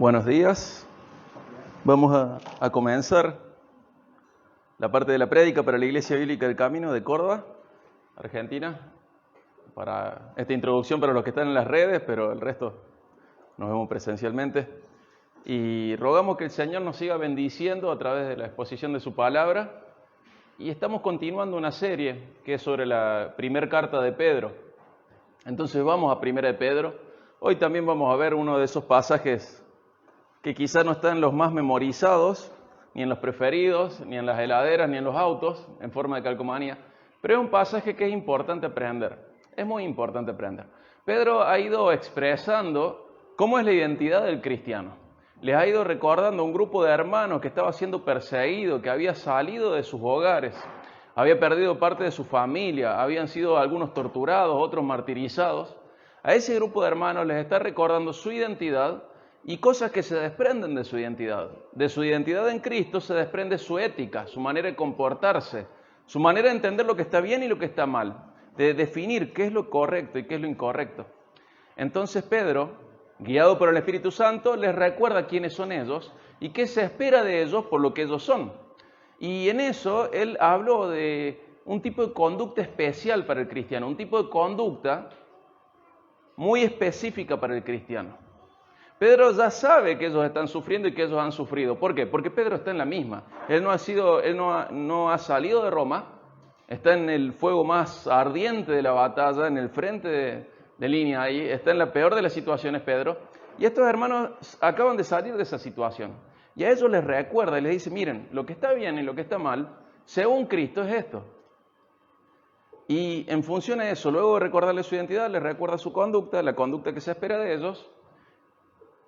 Buenos días. Vamos a comenzar la parte de la prédica para la Iglesia Bíblica del Camino de Córdoba, Argentina. Para esta introducción para los que están en las redes, pero el resto nos vemos presencialmente. Y rogamos que el Señor nos siga bendiciendo a través de la exposición de su palabra. Y estamos continuando una serie que es sobre la primera carta de Pedro. Entonces vamos a Primera de Pedro. Hoy también vamos a ver uno de esos pasajes que quizás no están los más memorizados, ni en los preferidos, ni en las heladeras, ni en los autos, en forma de calcomanía, pero es un pasaje que es importante aprender, es muy importante aprender. Pedro ha ido expresando cómo es la identidad del cristiano. Les ha ido recordando a un grupo de hermanos que estaba siendo perseguido, que había salido de sus hogares, había perdido parte de su familia, habían sido algunos torturados, otros martirizados. A ese grupo de hermanos les está recordando su identidad y cosas que se desprenden de su identidad. De su identidad en Cristo se desprende su ética, su manera de comportarse, su manera de entender lo que está bien y lo que está mal, de definir qué es lo correcto y qué es lo incorrecto. Entonces Pedro, guiado por el Espíritu Santo, les recuerda quiénes son ellos y qué se espera de ellos por lo que ellos son. Y en eso él habló de un tipo de conducta especial para el cristiano, un tipo de conducta muy específica para el cristiano. Pedro ya sabe que ellos están sufriendo y que ellos han sufrido. ¿Por qué? Porque Pedro está en la misma. Él no ha salido de Roma, está en el fuego más ardiente de la batalla, en el frente de línea ahí, está en la peor de las situaciones Pedro. Y estos hermanos acaban de salir de esa situación. Y a ellos les recuerda y les dice, miren, lo que está bien y lo que está mal, según Cristo es esto. Y en función de eso, luego de recordarles su identidad, les recuerda su conducta, la conducta que se espera de ellos.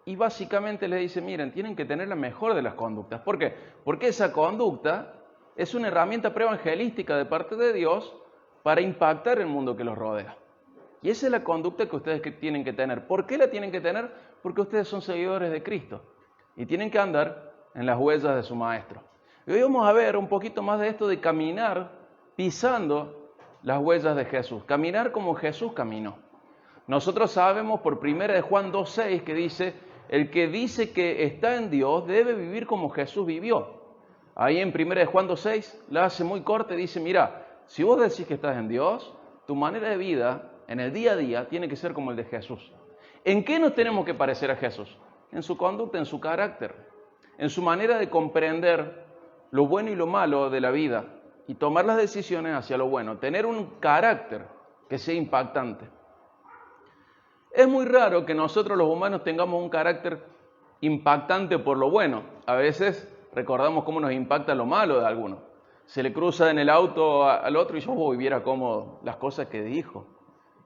Y básicamente les dice, miren, tienen que tener la mejor de las conductas. ¿Por qué? Porque esa conducta es una herramienta preevangelística de parte de Dios para impactar el mundo que los rodea. Y esa es la conducta que ustedes tienen que tener. ¿Por qué la tienen que tener? Porque ustedes son seguidores de Cristo y tienen que andar en las huellas de su Maestro. Y hoy vamos a ver un poquito más de esto de caminar pisando las huellas de Jesús. Caminar como Jesús caminó. Nosotros sabemos por 1 Juan 2:6 que dice, el que dice que está en Dios debe vivir como Jesús vivió. Ahí en 1 Juan 2:6 la hace muy corta y dice, mira, si vos decís que estás en Dios, tu manera de vida en el día a día tiene que ser como el de Jesús. ¿En qué nos tenemos que parecer a Jesús? En su conducta, en su carácter, en su manera de comprender lo bueno y lo malo de la vida y tomar las decisiones hacia lo bueno, tener un carácter que sea impactante. Es muy raro que nosotros los humanos tengamos un carácter impactante por lo bueno. A veces recordamos cómo nos impacta lo malo de alguno. Se le cruza en el auto al otro y yo viera cómo las cosas que dijo,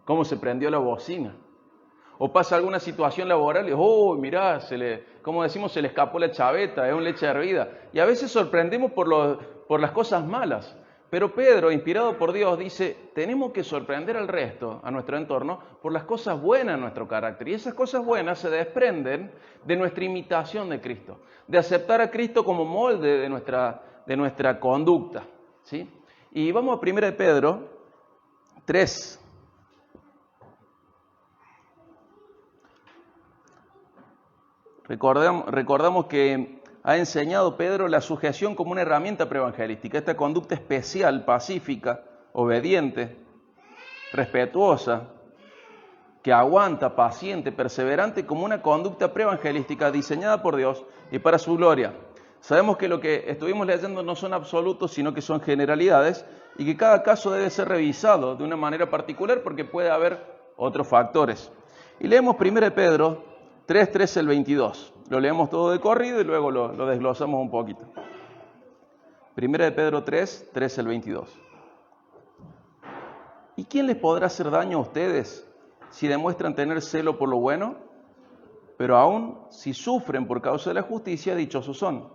cómo se prendió la bocina. O pasa alguna situación laboral y mirá, como decimos, se le escapó la chaveta, es un leche hervida. Y a veces sorprendemos por las cosas malas. Pero Pedro, inspirado por Dios, dice, tenemos que sorprender al resto, a nuestro entorno, por las cosas buenas de nuestro carácter. Y esas cosas buenas se desprenden de nuestra imitación de Cristo, de aceptar a Cristo como molde de nuestra conducta, ¿sí? Y vamos a 1 Pedro 3. Recordamos que ha enseñado Pedro la sujeción como una herramienta preevangelística, esta conducta especial, pacífica, obediente, respetuosa, que aguanta, paciente, perseverante, como una conducta preevangelística diseñada por Dios y para su gloria. Sabemos que lo que estuvimos leyendo no son absolutos, sino que son generalidades y que cada caso debe ser revisado de una manera particular porque puede haber otros factores. Y leemos 1 Pedro 3, 13 al 22. Lo leemos todo de corrido y luego lo desglosamos un poquito. 1 Pedro 3, 13 al 22. ¿Y quién les podrá hacer daño a ustedes si demuestran tener celo por lo bueno? Pero aún si sufren por causa de la justicia, dichosos son.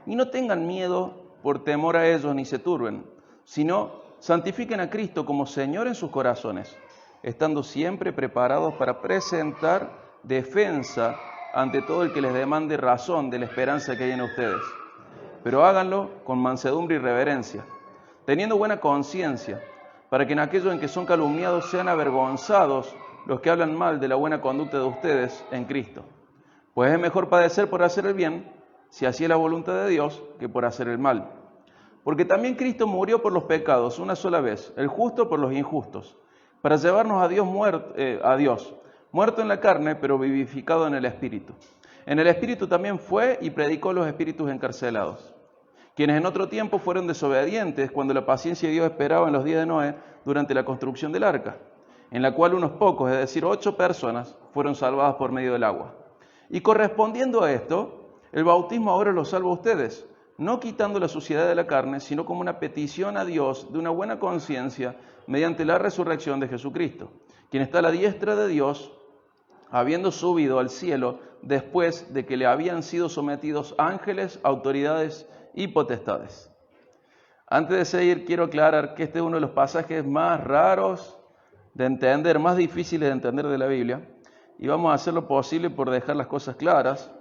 Y no tengan miedo por temor a ellos ni se turben, sino santifiquen a Cristo como Señor en sus corazones, estando siempre preparados para presentar defensa ante todo el que les demande razón de la esperanza que hay en ustedes. Pero háganlo con mansedumbre y reverencia, teniendo buena conciencia, para que en aquello en que son calumniados sean avergonzados los que hablan mal de la buena conducta de ustedes en Cristo. Pues es mejor padecer por hacer el bien, si así es la voluntad de Dios, que por hacer el mal. Porque también Cristo murió por los pecados una sola vez, el justo por los injustos, para llevarnos a Dios, muerto en la carne, pero vivificado en el Espíritu. En el Espíritu también fue y predicó a los espíritus encarcelados, quienes en otro tiempo fueron desobedientes cuando la paciencia de Dios esperaba en los días de Noé durante la construcción del arca, en la cual unos pocos, es decir, 8 personas, fueron salvadas por medio del agua. Y correspondiendo a esto, el bautismo ahora los salva a ustedes, no quitando la suciedad de la carne, sino como una petición a Dios de una buena conciencia mediante la resurrección de Jesucristo, quien está a la diestra de Dios, habiendo subido al cielo después de que le habían sido sometidos ángeles, autoridades y potestades. Antes de seguir, quiero aclarar que este es uno de los pasajes más raros de entender, más difíciles de entender de la Biblia, y vamos a hacer lo posible por dejar las cosas claras.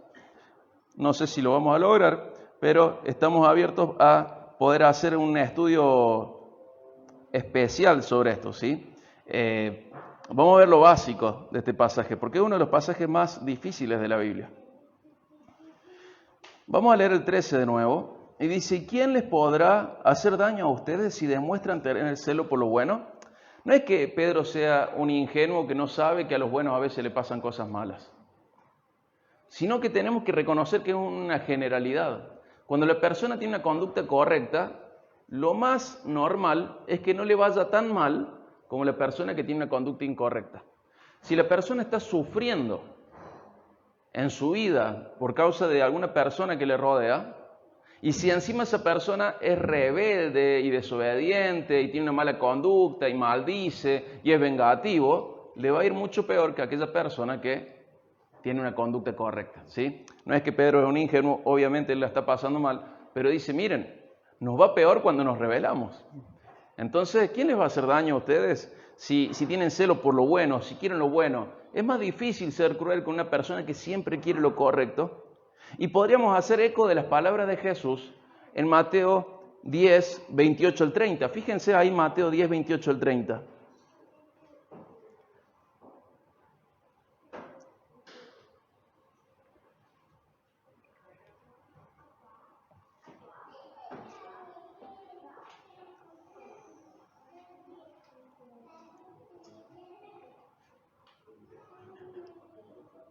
No sé si lo vamos a lograr, pero estamos abiertos a poder hacer un estudio especial sobre esto, ¿sí? Vamos a ver lo básico de este pasaje, porque es uno de los pasajes más difíciles de la Biblia. Vamos a leer el 13 de nuevo, y dice: ¿quién les podrá hacer daño a ustedes si demuestran tener celo por lo bueno? No es que Pedro sea un ingenuo que no sabe que a los buenos a veces le pasan cosas malas, sino que tenemos que reconocer que es una generalidad. Cuando la persona tiene una conducta correcta, lo más normal es que no le vaya tan mal como la persona que tiene una conducta incorrecta. Si la persona está sufriendo en su vida por causa de alguna persona que le rodea, y si encima esa persona es rebelde y desobediente y tiene una mala conducta y maldice y es vengativo, le va a ir mucho peor que aquella persona que tiene una conducta correcta, ¿sí? No es que Pedro es un ingenuo, obviamente él la está pasando mal, pero dice: miren, nos va peor cuando nos rebelamos. Entonces, ¿quién les va a hacer daño a ustedes si tienen celo por lo bueno, si quieren lo bueno? Es más difícil ser cruel con una persona que siempre quiere lo correcto. Y podríamos hacer eco de las palabras de Jesús en Mateo 10, 28 al 30. Fíjense ahí Mateo 10, 28 al 30.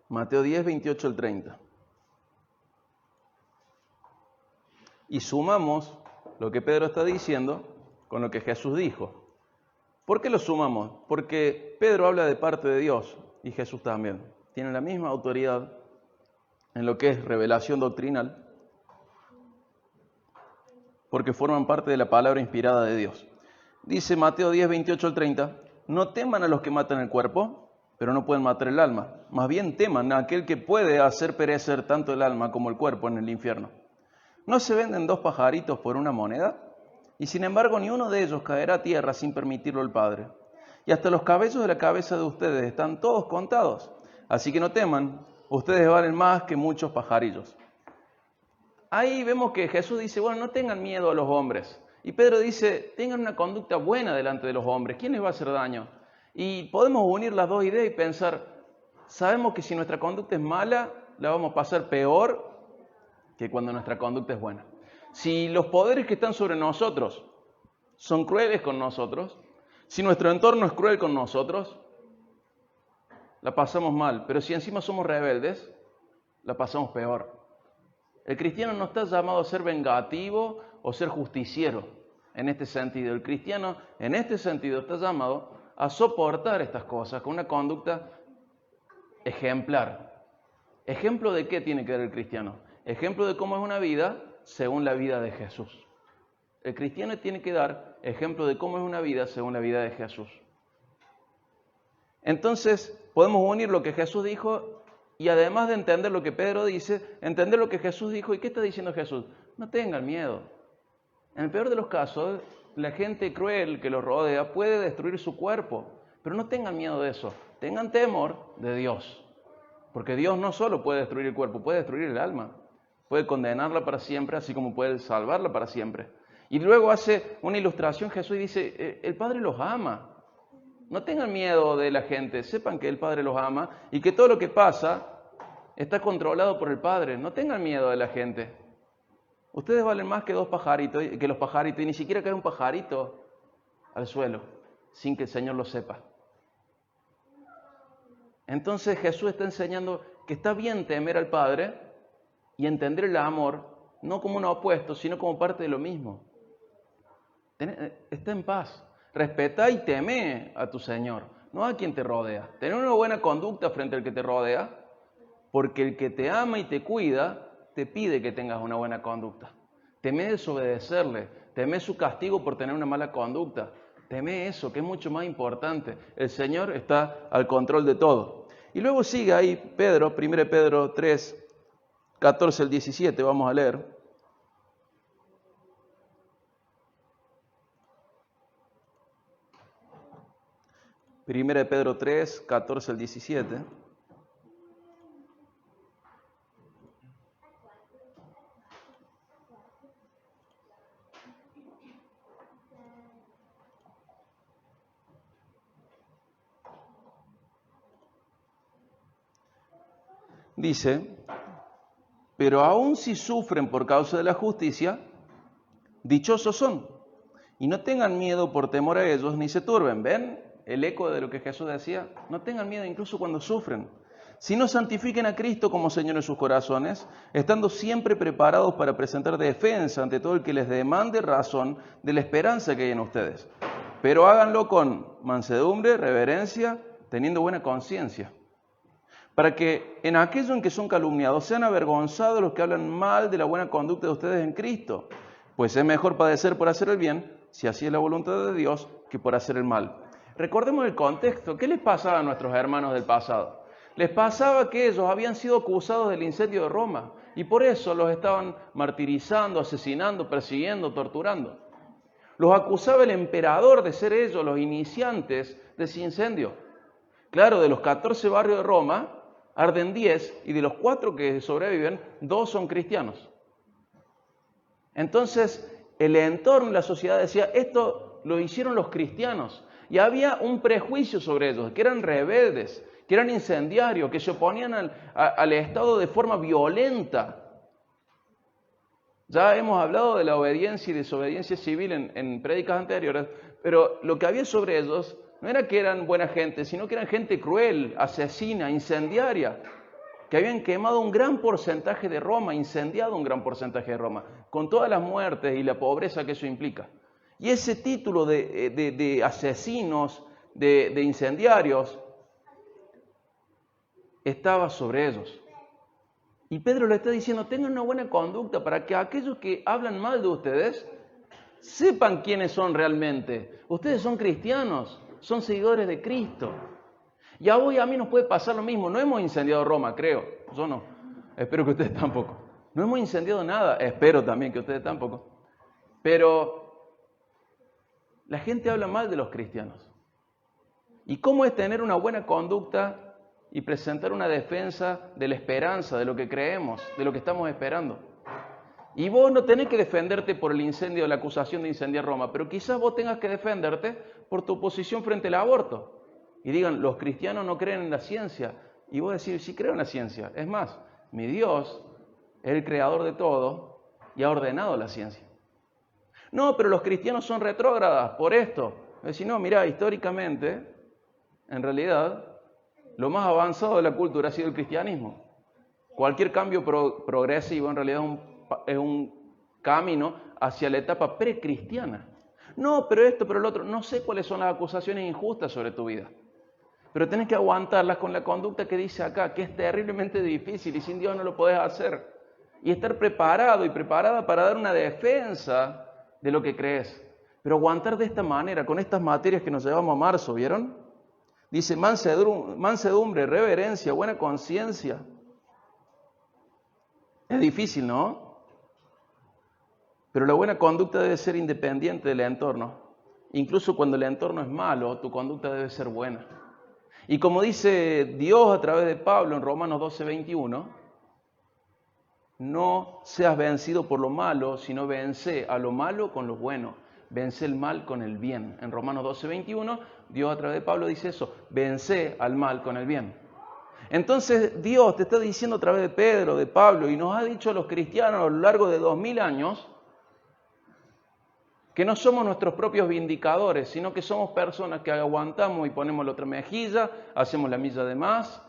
Mateo 10, 28 al 30. Y sumamos lo que Pedro está diciendo con lo que Jesús dijo. ¿Por qué lo sumamos? Porque Pedro habla de parte de Dios y Jesús también. Tienen la misma autoridad en lo que es revelación doctrinal, porque forman parte de la palabra inspirada de Dios. Dice Mateo 10, 28 al 30, no teman a los que matan el cuerpo, pero no pueden matar el alma. Más bien teman a aquel que puede hacer perecer tanto el alma como el cuerpo en el infierno. ¿No se venden 2 pajaritos por una moneda? Y sin embargo ni uno de ellos caerá a tierra sin permitirlo el Padre. Y hasta los cabellos de la cabeza de ustedes están todos contados. Así que no teman, ustedes valen más que muchos pajarillos. Ahí vemos que Jesús dice, bueno, no tengan miedo a los hombres. Y Pedro dice, tengan una conducta buena delante de los hombres. ¿Quién les va a hacer daño? Y podemos unir las dos ideas y pensar, sabemos que si nuestra conducta es mala, la vamos a pasar peor que cuando nuestra conducta es buena. Si los poderes que están sobre nosotros son crueles con nosotros, si nuestro entorno es cruel con nosotros, la pasamos mal. Pero si encima somos rebeldes, la pasamos peor. El cristiano no está llamado a ser vengativo o ser justiciero en este sentido. El cristiano en este sentido está llamado a soportar estas cosas con una conducta ejemplar. ¿Ejemplo de qué tiene que ver el cristiano? Ejemplo de cómo es una vida según la vida de Jesús. El cristiano tiene que dar ejemplo de cómo es una vida según la vida de Jesús. Entonces, podemos unir lo que Jesús dijo y además de entender lo que Pedro dice, entender lo que Jesús dijo. ¿Y qué está diciendo Jesús? No tengan miedo. En el peor de los casos, la gente cruel que los rodea puede destruir su cuerpo, pero no tengan miedo de eso. Tengan temor de Dios. Porque Dios no solo puede destruir el cuerpo, puede destruir el alma. Puede condenarla para siempre, así como puede salvarla para siempre. Y luego hace una ilustración Jesús y dice, el Padre los ama. No tengan miedo de la gente, sepan que el Padre los ama y que todo lo que pasa está controlado por el Padre. No tengan miedo de la gente. Ustedes valen más que los pajaritos, y ni siquiera cae un pajarito al suelo sin que el Señor lo sepa. Entonces Jesús está enseñando que está bien temer al Padre y entender el amor no como un opuesto, sino como parte de lo mismo. Está en paz. Respeta y teme a tu Señor, no a quien te rodea. Tener una buena conducta frente al que te rodea, porque el que te ama y te cuida, te pide que tengas una buena conducta. Teme desobedecerle, teme su castigo por tener una mala conducta. Teme eso, que es mucho más importante. El Señor está al control de todo. Y luego sigue ahí Pedro, 1 Pedro 3, 14 al 17, vamos a leer. Primera de Pedro 3, 14 al 17. Dice, pero aun si sufren por causa de la justicia, dichosos son. Y no tengan miedo por temor a ellos, ni se turben. ¿Ven el eco de lo que Jesús decía? No tengan miedo incluso cuando sufren. Sino santifiquen a Cristo como Señor en sus corazones, estando siempre preparados para presentar defensa ante todo el que les demande razón de la esperanza que hay en ustedes. Pero háganlo con mansedumbre, reverencia, teniendo buena conciencia, para que en aquello en que son calumniados sean avergonzados los que hablan mal de la buena conducta de ustedes en Cristo. Pues es mejor padecer por hacer el bien, si así es la voluntad de Dios, que por hacer el mal. Recordemos el contexto. ¿Qué les pasaba a nuestros hermanos del pasado? Les pasaba que ellos habían sido acusados del incendio de Roma y por eso los estaban martirizando, asesinando, persiguiendo, torturando. Los acusaba el emperador de ser ellos los iniciantes de ese incendio. Claro, de los 14 barrios de Roma arden 10 y de los 4 que sobreviven, 2 son cristianos. Entonces, el entorno, la sociedad decía, esto lo hicieron los cristianos. Y había un prejuicio sobre ellos, que eran rebeldes, que eran incendiarios, que se oponían al Estado de forma violenta. Ya hemos hablado de la obediencia y desobediencia civil en prédicas anteriores, pero lo que había sobre ellos no era que eran buena gente, sino que eran gente cruel, asesina, incendiaria, que habían quemado un gran porcentaje de Roma, incendiado un gran porcentaje de Roma, con todas las muertes y la pobreza que eso implica. Y ese título de asesinos, de incendiarios, estaba sobre ellos. Y Pedro le está diciendo, tengan una buena conducta para que aquellos que hablan mal de ustedes sepan quiénes son realmente. Ustedes son cristianos, son seguidores de Cristo. Y a vos y a mí nos puede pasar lo mismo. No hemos incendiado Roma, creo. Yo no. Espero que ustedes tampoco. No hemos incendiado nada. Espero también que ustedes tampoco. Pero la gente habla mal de los cristianos. ¿Y cómo es tener una buena conducta y presentar una defensa de la esperanza, de lo que creemos, de lo que estamos esperando? Y vos no tenés que defenderte por el incendio, la acusación de incendiar Roma, pero quizás vos tengas que defenderte por tu posición frente al aborto. Y digan, los cristianos no creen en la ciencia. Y vos decís, sí creo en la ciencia. Es más, mi Dios es el creador de todo y ha ordenado la ciencia. No, pero los cristianos son retrógradas por esto. Es decir, no, mirá, históricamente, en realidad, lo más avanzado de la cultura ha sido el cristianismo. Cualquier cambio progresivo en realidad es un camino hacia la etapa precristiana. No, pero esto, pero el otro. No sé cuáles son las acusaciones injustas sobre tu vida. Pero tenés que aguantarlas con la conducta que dice acá, que es terriblemente difícil y sin Dios no lo podés hacer. Y estar preparado y preparada para dar una defensa de lo que crees. Pero aguantar de esta manera, con estas materias que nos llevamos a marzo, ¿vieron? Dice mansedumbre, reverencia, buena conciencia. Es difícil, ¿no? Pero la buena conducta debe ser independiente del entorno. Incluso cuando el entorno es malo, tu conducta debe ser buena. Y como dice Dios a través de Pablo en Romanos 12:21, no seas vencido por lo malo, sino vence a lo malo con lo bueno. Vence el mal con el bien. En Romanos 12:21, Dios a través de Pablo dice eso, vence al mal con el bien. Entonces Dios te está diciendo a través de Pedro, de Pablo, y nos ha dicho a los cristianos a lo largo de 2000 años, que no somos nuestros propios vindicadores, sino que somos personas que aguantamos y ponemos la otra mejilla, hacemos la milla de más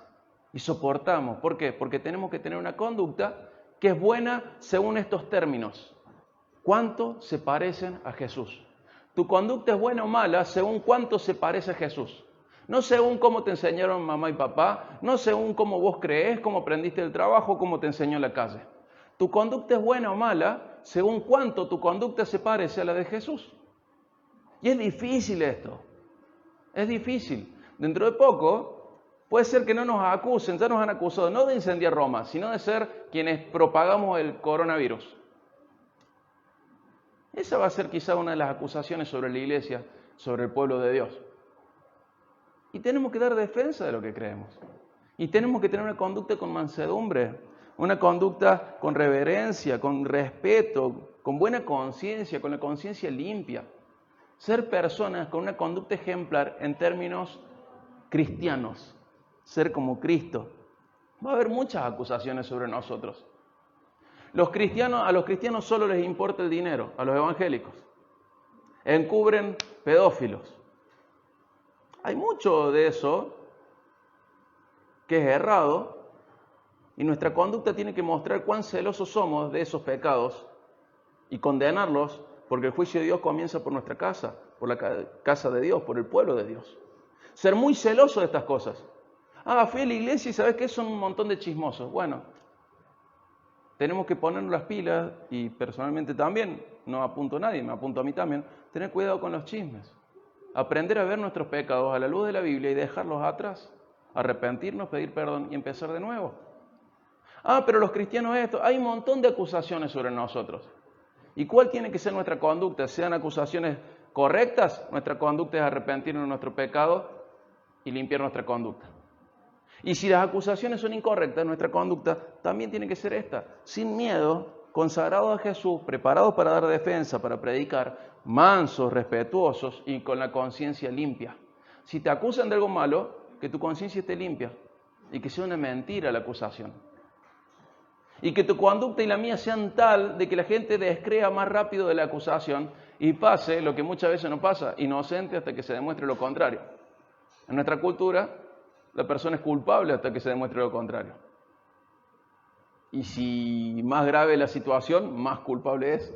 y soportamos. ¿Por qué? Porque tenemos que tener una conducta que es buena según estos términos. ¿Cuánto se parecen a Jesús? Tu conducta es buena o mala según cuánto se parece a Jesús. No según cómo te enseñaron mamá y papá, no según cómo vos creés, cómo aprendiste el trabajo, cómo te enseñó la calle. Tu conducta es buena o mala según cuánto tu conducta se parece a la de Jesús. Y es difícil esto. Es difícil. Dentro de poco puede ser que no nos acusen, ya nos han acusado no de incendiar Roma, sino de ser quienes propagamos el coronavirus. Esa va a ser quizá una de las acusaciones sobre la iglesia, sobre el pueblo de Dios. Y tenemos que dar defensa de lo que creemos. Y tenemos que tener una conducta con mansedumbre, una conducta con reverencia, con respeto, con buena conciencia, con la conciencia limpia. Ser personas con una conducta ejemplar en términos cristianos. Ser como Cristo. Va a haber muchas acusaciones sobre nosotros. A los cristianos solo les importa el dinero, a los evangélicos. Encubren pedófilos. Hay mucho de eso que es errado y nuestra conducta tiene que mostrar cuán celosos somos de esos pecados y condenarlos, porque el juicio de Dios comienza por nuestra casa, por la casa de Dios, por el pueblo de Dios. Ser muy celoso de estas cosas. Fui a la iglesia y ¿sabes qué? Son un montón de chismosos. Bueno, tenemos que ponernos las pilas y personalmente también, no apunto a nadie, me apunto a mí también, tener cuidado con los chismes. Aprender a ver nuestros pecados a la luz de la Biblia y dejarlos atrás. Arrepentirnos, pedir perdón y empezar de nuevo. Pero los cristianos esto, hay un montón de acusaciones sobre nosotros. ¿Y cuál tiene que ser nuestra conducta? ¿Sean acusaciones correctas? Nuestra conducta es arrepentirnos de nuestro pecado y limpiar nuestra conducta. Y si las acusaciones son incorrectas, nuestra conducta también tiene que ser esta. Sin miedo, consagrados a Jesús, preparados para dar defensa, para predicar, mansos, respetuosos y con la conciencia limpia. Si te acusan de algo malo, que tu conciencia esté limpia y que sea una mentira la acusación. Y que tu conducta y la mía sean tal de que la gente descrea más rápido de la acusación y pase lo que muchas veces no pasa, inocente hasta que se demuestre lo contrario. En nuestra cultura, la persona es culpable hasta que se demuestre lo contrario. Y si más grave la situación, más culpable es.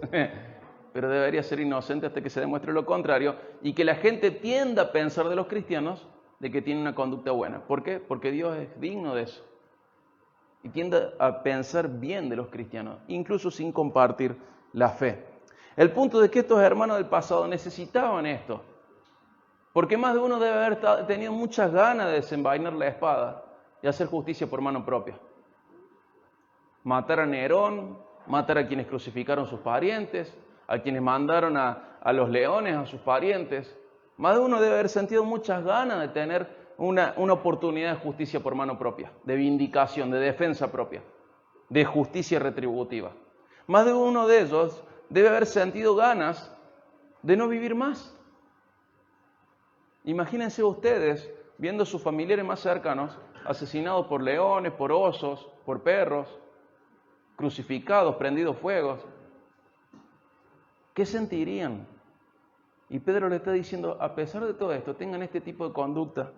Pero debería ser inocente hasta que se demuestre lo contrario y que la gente tienda a pensar de los cristianos de que tienen una conducta buena. ¿Por qué? Porque Dios es digno de eso. Y tiende a pensar bien de los cristianos, incluso sin compartir la fe. El punto de que estos hermanos del pasado necesitaban esto. Porque más de uno debe haber tenido muchas ganas de desenvainar la espada y hacer justicia por mano propia. Matar a Nerón, matar a quienes crucificaron sus parientes, a quienes mandaron a los leones, a sus parientes. Más de uno debe haber sentido muchas ganas de tener una oportunidad de justicia por mano propia, de vindicación, de defensa propia, de justicia retributiva. Más de uno de ellos debe haber sentido ganas de no vivir más. Imagínense ustedes viendo a sus familiares más cercanos asesinados por leones, por osos, por perros, crucificados, prendidos fuegos. ¿Qué sentirían? Y Pedro le está diciendo, a pesar de todo esto, tengan este tipo de conducta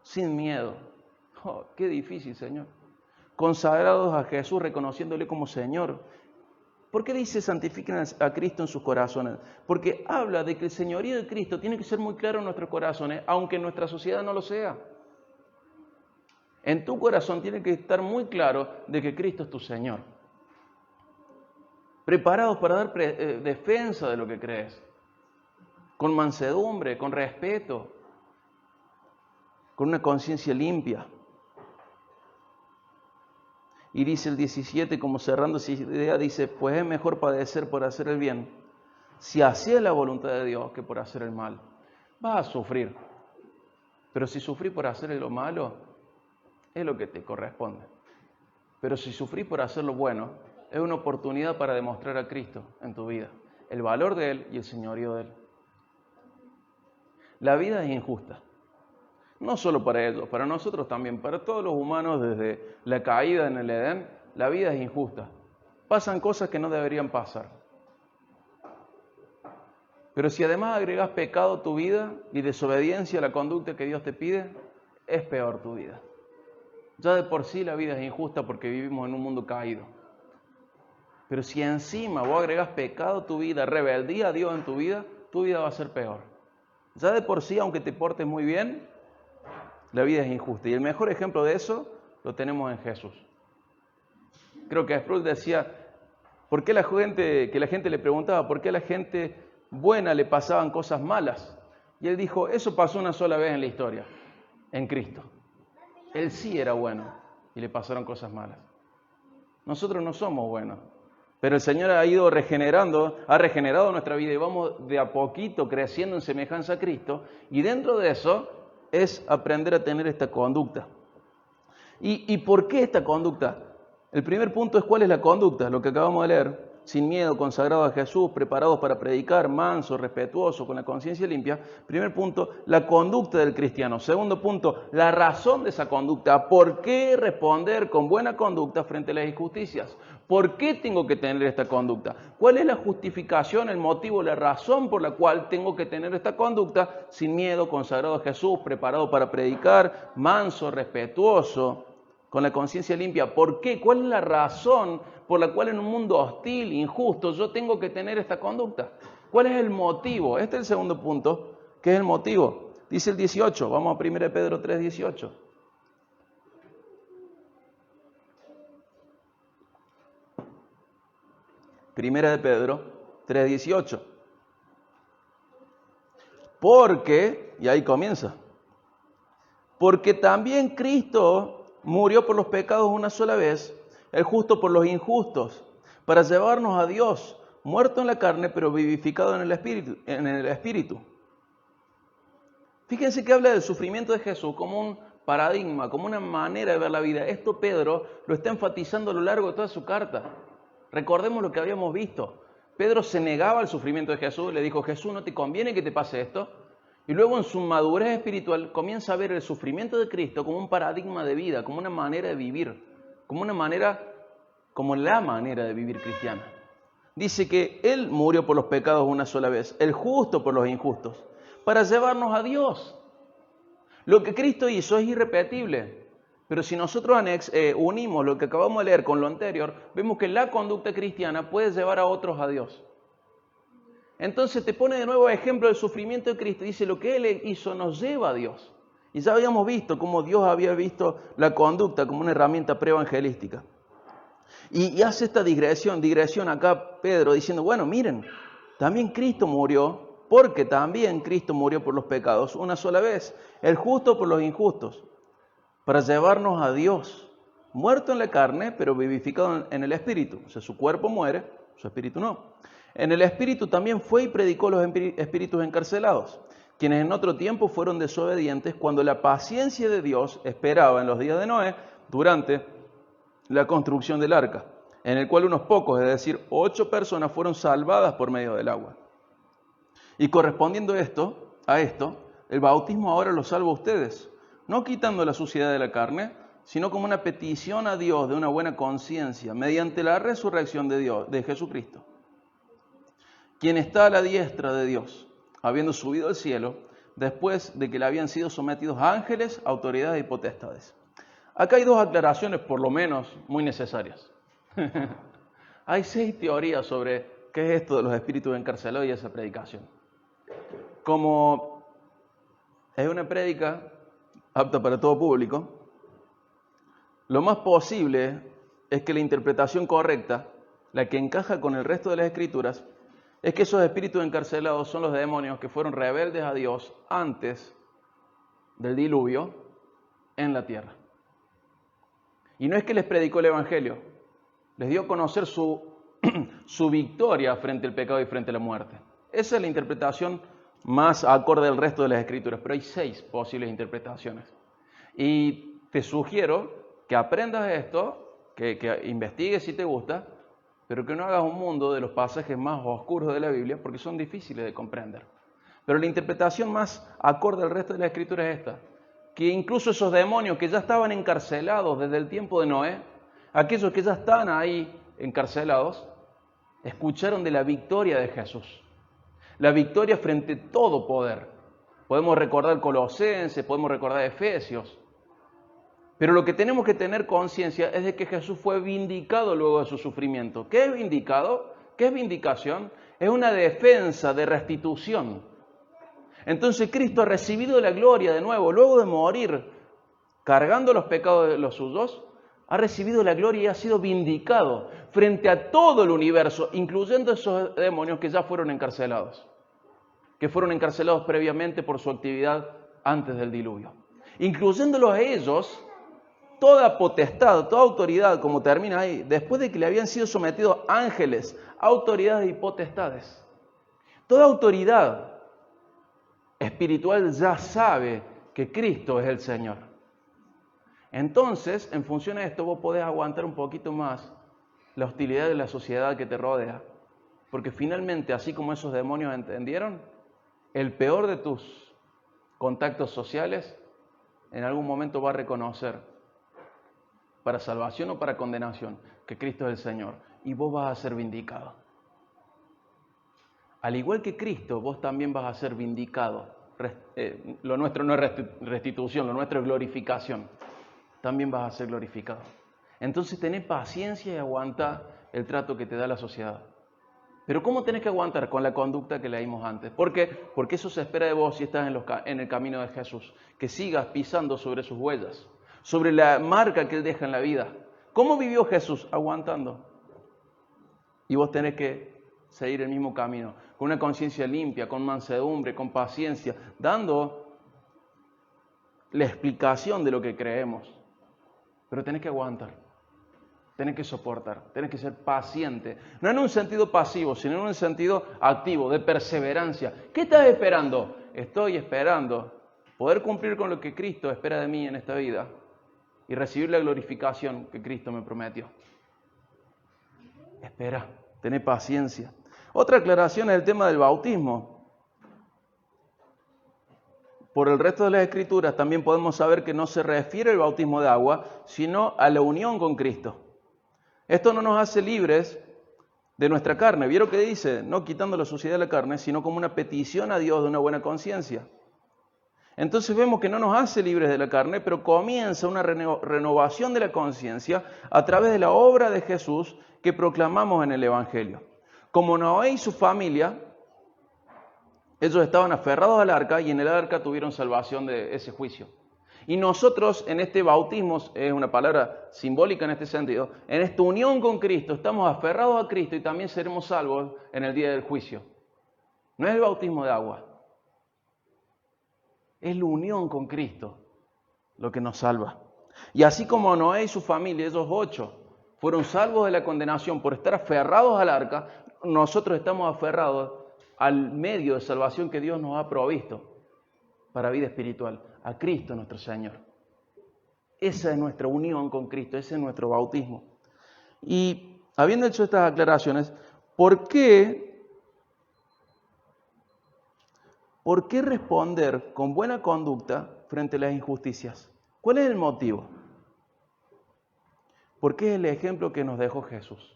sin miedo. Qué difícil, Señor. Consagrados a Jesús, reconociéndole como Señor. ¿Por qué dice santifiquen a Cristo en sus corazones? Porque habla de que el señorío de Cristo tiene que ser muy claro en nuestros corazones, aunque en nuestra sociedad no lo sea. En tu corazón tiene que estar muy claro de que Cristo es tu Señor. Preparados para dar defensa de lo que crees. Con mansedumbre, con respeto, con una conciencia limpia. Y dice el 17, como cerrando esa idea, dice, pues es mejor padecer por hacer el bien, si así es la voluntad de Dios, que por hacer el mal. Vas a sufrir, pero si sufrís por hacer lo malo, es lo que te corresponde. Pero si sufrís por hacer lo bueno, es una oportunidad para demostrar a Cristo en tu vida, el valor de Él y el señorío de Él. La vida es injusta. No solo para ellos, para nosotros también, para todos los humanos desde la caída en el Edén, la vida es injusta. Pasan cosas que no deberían pasar. Pero si además agregas pecado a tu vida y desobediencia a la conducta que Dios te pide, es peor tu vida. Ya de por sí la vida es injusta porque vivimos en un mundo caído. Pero si encima vos agregas pecado a tu vida, rebeldía a Dios en tu vida va a ser peor. Ya de por sí, aunque te portes muy bien, la vida es injusta. Y el mejor ejemplo de eso lo tenemos en Jesús. Creo que Sproul decía, ¿por qué la gente le preguntaba, por qué a la gente buena le pasaban cosas malas? Y él dijo, eso pasó una sola vez en la historia, en Cristo. Él sí era bueno y le pasaron cosas malas. Nosotros no somos buenos, pero el Señor ha regenerado nuestra vida y vamos de a poquito creciendo en semejanza a Cristo, y dentro de eso es aprender a tener esta conducta. ¿Y por qué esta conducta? El primer punto es cuál es la conducta, lo que acabamos de leer. Sin miedo, consagrado a Jesús, preparados para predicar, manso, respetuoso, con la conciencia limpia. Primer punto, la conducta del cristiano. Segundo punto, la razón de esa conducta. ¿Por qué responder con buena conducta frente a las injusticias? ¿Por qué tengo que tener esta conducta? ¿Cuál es la justificación, el motivo, la razón por la cual tengo que tener esta conducta? Sin miedo, consagrado a Jesús, preparado para predicar, manso, respetuoso, con la conciencia limpia. ¿Por qué? ¿Cuál es la razón por la cual en un mundo hostil, injusto, yo tengo que tener esta conducta? ¿Cuál es el motivo? Este es el segundo punto, que es el motivo. Dice el 18, vamos a 1 Pedro 3, 18. Primera de Pedro 3, 18. Porque, y ahí comienza, porque también Cristo murió por los pecados una sola vez, el justo por los injustos, para llevarnos a Dios, muerto en la carne, pero vivificado en el Espíritu. Fíjense que habla del sufrimiento de Jesús como un paradigma, como una manera de ver la vida. Esto Pedro lo está enfatizando a lo largo de toda su carta. Recordemos lo que habíamos visto. Pedro se negaba al sufrimiento de Jesús, le dijo, Jesús, ¿no te conviene que te pase esto? Y luego en su madurez espiritual comienza a ver el sufrimiento de Cristo como un paradigma de vida, como una manera de vivir, como la manera de vivir cristiana. Dice que Él murió por los pecados una sola vez, el justo por los injustos, para llevarnos a Dios. Lo que Cristo hizo es irrepetible, pero si nosotros unimos lo que acabamos de leer con lo anterior, vemos que la conducta cristiana puede llevar a otros a Dios. Entonces te pone de nuevo ejemplo del sufrimiento de Cristo. Dice, lo que Él hizo nos lleva a Dios. Y ya habíamos visto cómo Dios había visto la conducta como una herramienta preevangelística. Y hace esta digresión acá Pedro diciendo, bueno, miren, también Cristo murió, porque también Cristo murió por los pecados una sola vez, el justo por los injustos, para llevarnos a Dios, muerto en la carne, pero vivificado en el Espíritu. O sea, su cuerpo muere, su espíritu no. En el Espíritu también fue y predicó a los espíritus encarcelados, quienes en otro tiempo fueron desobedientes cuando la paciencia de Dios esperaba en los días de Noé durante la construcción del arca, en el cual unos pocos, es decir, 8 personas fueron salvadas por medio del agua. Y correspondiendo a esto, el bautismo ahora los salva a ustedes, no quitando la suciedad de la carne, sino como una petición a Dios de una buena conciencia, mediante la resurrección de Jesucristo, quien está a la diestra de Dios, habiendo subido al cielo, después de que le habían sido sometidos ángeles, autoridades y potestades. Acá hay 2 aclaraciones, por lo menos, muy necesarias. Hay 6 teorías sobre qué es esto de los espíritus encarcelados y esa predicación. Como es una prédica apta para todo público, lo más posible es que la interpretación correcta, la que encaja con el resto de las escrituras, es que esos espíritus encarcelados son los demonios que fueron rebeldes a Dios antes del diluvio en la tierra. Y no es que les predicó el Evangelio, les dio a conocer su victoria frente al pecado y frente a la muerte. Esa es la interpretación más acorde al resto de las escrituras, pero hay 6 posibles interpretaciones. Y te sugiero que aprendas esto, que investigues si te gusta, pero que no hagas un mundo de los pasajes más oscuros de la Biblia, porque son difíciles de comprender. Pero la interpretación más acorde al resto de la escritura es esta, que incluso esos demonios que ya estaban encarcelados desde el tiempo de Noé, aquellos que ya están ahí encarcelados, escucharon de la victoria de Jesús. La victoria frente a todo poder. Podemos recordar Colosenses, podemos recordar Efesios. Pero lo que tenemos que tener conciencia es de que Jesús fue vindicado luego de su sufrimiento. ¿Qué es vindicado? ¿Qué es vindicación? Es una defensa de restitución. Entonces Cristo ha recibido la gloria de nuevo, luego de morir, cargando los pecados de los suyos, ha recibido la gloria y ha sido vindicado frente a todo el universo, incluyendo esos demonios que ya fueron encarcelados, que fueron encarcelados previamente por su actividad antes del diluvio. Incluyéndolos a ellos, toda potestad, toda autoridad, como termina ahí, después de que le habían sido sometidos ángeles, autoridades y potestades. Toda autoridad espiritual ya sabe que Cristo es el Señor. Entonces, en función a esto, vos podés aguantar un poquito más la hostilidad de la sociedad que te rodea. Porque finalmente, así como esos demonios entendieron, el peor de tus contactos sociales en algún momento va a reconocer, para salvación o para condenación, que Cristo es el Señor. Y vos vas a ser vindicado. Al igual que Cristo, vos también vas a ser vindicado. Lo nuestro no es restitución, lo nuestro es glorificación. También vas a ser glorificado. Entonces tenés paciencia y aguanta el trato que te da la sociedad. Pero ¿cómo tenés que aguantar? Con la conducta que leímos antes. ¿Por qué? Porque eso se espera de vos si estás en el camino de Jesús. Que sigas pisando sobre sus huellas, sobre la marca que Él deja en la vida. ¿Cómo vivió Jesús? Aguantando. Y vos tenés que seguir el mismo camino, con una conciencia limpia, con mansedumbre, con paciencia, dando la explicación de lo que creemos. Pero tenés que aguantar, tenés que soportar, tenés que ser paciente. No en un sentido pasivo, sino en un sentido activo, de perseverancia. ¿Qué estás esperando? Estoy esperando poder cumplir con lo que Cristo espera de mí en esta vida y recibir la glorificación que Cristo me prometió. Espera, tené paciencia. Otra aclaración es el tema del bautismo. Por el resto de las Escrituras también podemos saber que no se refiere al bautismo de agua, sino a la unión con Cristo. Esto no nos hace libres de nuestra carne. ¿Vieron que dice? No quitando la suciedad de la carne, sino como una petición a Dios de una buena conciencia. Entonces vemos que no nos hace libres de la carne, pero comienza una renovación de la conciencia a través de la obra de Jesús que proclamamos en el Evangelio. Como Noé y su familia, ellos estaban aferrados al arca y en el arca tuvieron salvación de ese juicio. Y nosotros en este bautismo, es una palabra simbólica en este sentido, en esta unión con Cristo, estamos aferrados a Cristo y también seremos salvos en el día del juicio. No es el bautismo de agua, es la unión con Cristo lo que nos salva. Y así como Noé y su familia, esos 8, fueron salvos de la condenación por estar aferrados al arca, nosotros estamos aferrados al medio de salvación que Dios nos ha provisto para vida espiritual, a Cristo nuestro Señor. Esa es nuestra unión con Cristo, ese es nuestro bautismo. Y habiendo hecho estas aclaraciones, ¿por qué responder con buena conducta frente a las injusticias? ¿Cuál es el motivo? Porque es el ejemplo que nos dejó Jesús.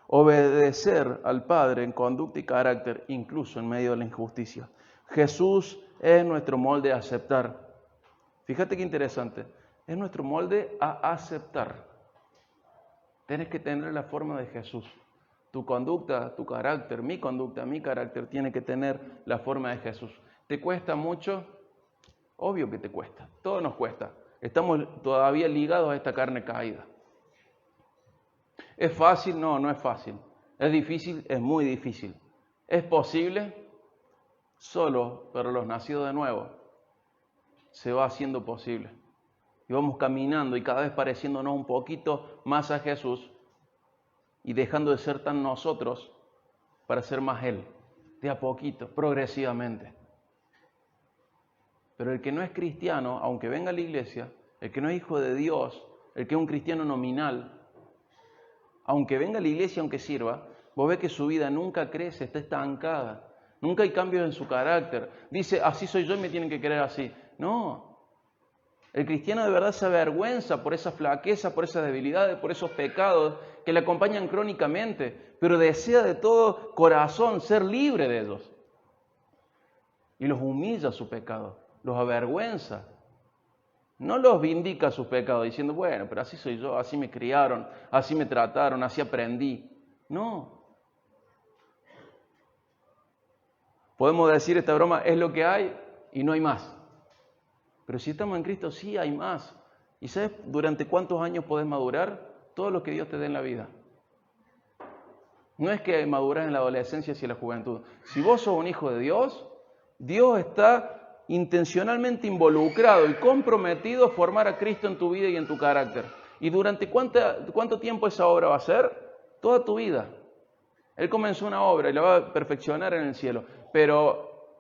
Obedecer al Padre en conducta y carácter, incluso en medio de la injusticia. Jesús es nuestro molde a aceptar. Fíjate qué interesante. Es nuestro molde a aceptar. Tienes que tener la forma de Jesús. Tu conducta, tu carácter, mi conducta, mi carácter tiene que tener la forma de Jesús. ¿Te cuesta mucho? Obvio que te cuesta. Todo nos cuesta. Estamos todavía ligados a esta carne caída. ¿Es fácil? No, no es fácil. ¿Es difícil? Es muy difícil. ¿Es posible? Solo para los nacidos de nuevo se va haciendo posible. Y vamos caminando y cada vez pareciéndonos un poquito más a Jesús y dejando de ser tan nosotros para ser más Él, de a poquito, progresivamente. Pero el que no es cristiano, aunque venga a la iglesia, el que no es hijo de Dios, el que es un cristiano nominal, aunque venga a la iglesia, aunque sirva, vos ves que su vida nunca crece, está estancada. Nunca hay cambios en su carácter. Dice, así soy yo y me tienen que querer así. No. El cristiano de verdad se avergüenza por esa flaqueza, por esas debilidades, por esos pecados que le acompañan crónicamente, pero desea de todo corazón ser libre de ellos. Y los humilla su pecado, los avergüenza. No los vindica sus pecados diciendo, bueno, pero así soy yo, así me criaron, así me trataron, así aprendí. No. Podemos decir esta broma, es lo que hay y no hay más. Pero si estamos en Cristo, sí hay más. ¿Y sabes durante cuántos años podés madurar? Todo lo que Dios te dé en la vida. No es que madurás en la adolescencia y en la juventud. Si vos sos un hijo de Dios, Dios está intencionalmente involucrado y comprometido a formar a Cristo en tu vida y en tu carácter. ¿Y durante cuánto tiempo esa obra va a ser? Toda tu vida. Él comenzó una obra y la va a perfeccionar en el cielo. Pero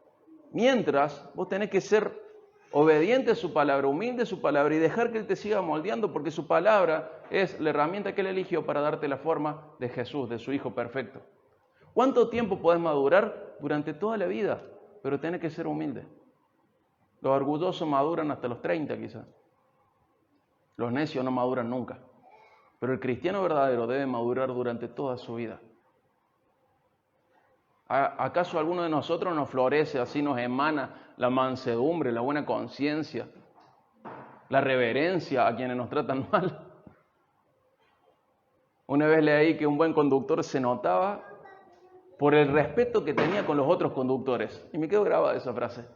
mientras, vos tenés que ser obediente a su palabra, humilde a su palabra y dejar que Él te siga moldeando, porque su palabra es la herramienta que Él eligió para darte la forma de Jesús, de su Hijo perfecto. ¿Cuánto tiempo podés madurar? Durante toda la vida, pero tenés que ser humilde. Los orgullosos maduran hasta los 30 quizás. Los necios no maduran nunca. Pero el cristiano verdadero debe madurar durante toda su vida. ¿Acaso alguno de nosotros nos florece, así nos emana la mansedumbre, la buena conciencia, la reverencia a quienes nos tratan mal? Una vez leí que un buen conductor se notaba por el respeto que tenía con los otros conductores. Y me quedo grabada esa frase.